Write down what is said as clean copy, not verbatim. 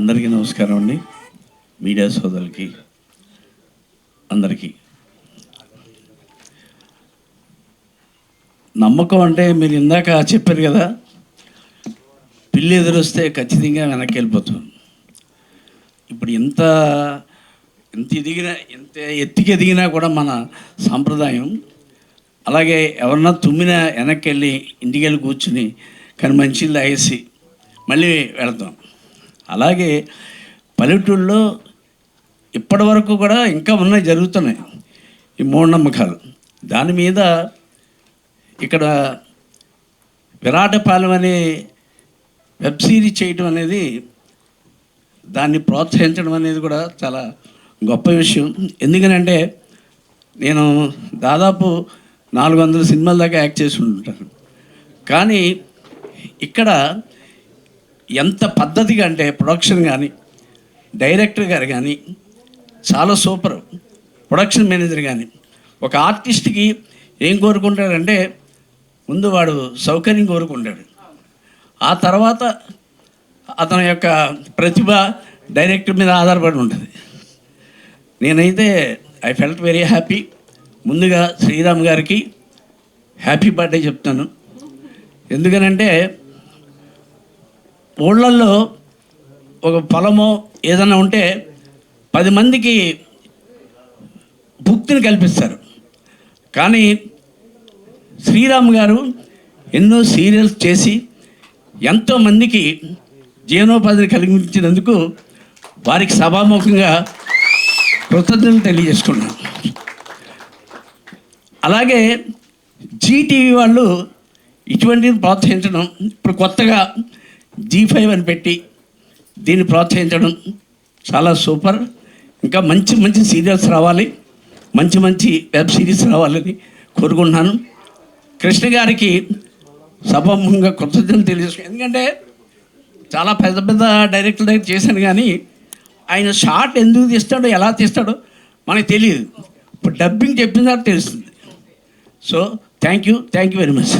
అందరికీ నమస్కారం అండి. మీడియా సోదరులకి అందరికీ నమ్మకం అంటే మీరు ఇందాక చెప్పారు కదా, పిల్లి ఎదురొస్తే ఖచ్చితంగా వెనక్కి వెళ్ళిపోతాం. ఇప్పుడు ఎంత ఎత్తుకి ఎదిగినా కూడా మన సాంప్రదాయం. అలాగే ఎవరన్నా తుమ్మినా వెనక్కి వెళ్ళి ఇంటికి వెళ్ళి కూర్చుని కానీ మంచిళ్ళు తాగేసి మళ్ళీ వెళతాం. అలాగే పల్లెటూళ్ళలో ఇప్పటి వరకు కూడా ఇంకా ఉన్నాయి, జరుగుతున్నాయి ఈ మూఢనమ్మకాలు. దాని మీద ఇక్కడ విరాటపాలెం అనే వెబ్ సిరీస్ చేయటం అనేది, దాన్ని ప్రోత్సహించడం అనేది కూడా చాలా గొప్ప విషయం. ఎందుకనంటే నేను దాదాపు 400 సినిమాల దాకా యాక్ట్ చేసి ఉంటాను. కానీ ఇక్కడ ఎంత పద్ధతిగా అంటే ప్రొడక్షన్ కానీ, డైరెక్టర్ గారు కానీ చాలా సూపర్. ప్రొడక్షన్ మేనేజర్ కానీ ఒక ఆర్టిస్ట్కి ఏం కోరుకుంటాడంటే ముందు వాడు సౌకర్యం కోరుకుంటాడు, ఆ తర్వాత అతని యొక్క ప్రతిభ డైరెక్టర్ మీద ఆధారపడి ఉంటుంది. నేనైతే ఐ ఫెల్ట్ వెరీ హ్యాపీ. ముందుగా శ్రీరామ్ గారికి హ్యాపీ బర్త్డే చెప్తాను. ఎందుకనంటే ఊళ్ళల్లో ఒక పొలమో ఏదైనా ఉంటే 10 మందికి భుక్తిని కల్పిస్తారు. కానీ శ్రీరామ్ గారు ఎన్నో సీరియల్స్ చేసి ఎంతోమందికి జీవనోపాధిని కలిగించినందుకు వారికి సభాముఖంగా కృతజ్ఞతలు తెలియజేసుకున్నాను. అలాగే జీటీవీ వాళ్ళు ఇటువంటిని ప్రోత్సహించడం, ఇప్పుడు కొత్తగా G5 అని పెట్టి దీన్ని ప్రోత్సహించడం చాలా సూపర్. ఇంకా మంచి మంచి సీరియల్స్ రావాలి, మంచి మంచి వెబ్ సిరీస్ రావాలని కోరుకుంటున్నాను. కృష్ణ గారికి సభాముఖంగా కృతజ్ఞతలు తెలియజేసుకున్నాను. ఎందుకంటే చాలా పెద్ద పెద్ద డైరెక్టర్ దగ్గర చేశాను, కానీ ఆయన షార్ట్ ఎందుకు తీస్తాడో ఎలా తీస్తాడో మనకు తెలియదు. ఇప్పుడు డబ్బింగ్ చెప్పిన తర్వాత తెలుస్తుంది. So thank you very much.